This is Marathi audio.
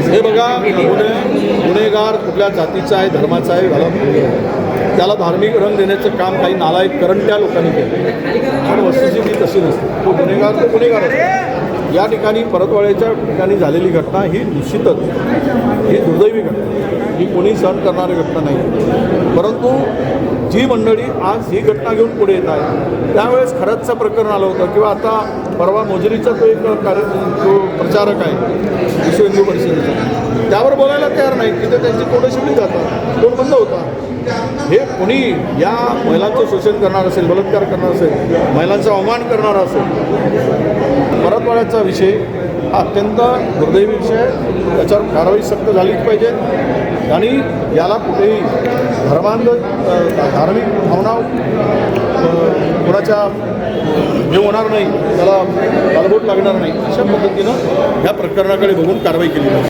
हे बघा, गुन्हेगार कुठल्या जातीचा आहे, धर्माचा आहे, त्याला धार्मिक रंग देण्याचं काम काही नालायक करंट्या लोकांनी केलं. पण वस्तुस्थिती तशी नसते. तो गुन्हेगार तो गुन्हेगार असतो. या ठिकाणी परतवाड्याच्या ठिकाणी झालेली घटना ही निश्चितच ही दुर्दैवी घटना, ही कोणी सहन करणारी घटना नाही. परंतु जी मंडळी आज ही घटना घेऊन पुढे येत आहे, त्यावेळेस खरंचचं प्रकरण आलं होतं. किंवा आता परवा मोजरीचा तो एक जो प्रचारक आहे विश्व हिंदू परिषदेचा, त्यावर बोलायला तयार नाही. तिथे त्यांची तोंड शिवली जातात, तोंड बंद होता. हे कोणी या महिलांचं शोषण करणार असेल, बलात्कार करणार असेल, महिलांचा अवमान करणार असेल, परतवाड्याचा विषय हा अत्यंत दुर्दैवी विषय आहे. त्याच्यावर कारवाई सक्त झालीच पाहिजे आणि याला कुठेही धार्मिक भावना कोणाच्या हे होणार नाही, त्याला गालबोट लागणार नाही, अशा पद्धतीनं ह्या प्रकरणाकडे बघून कारवाई केली पाहिजे.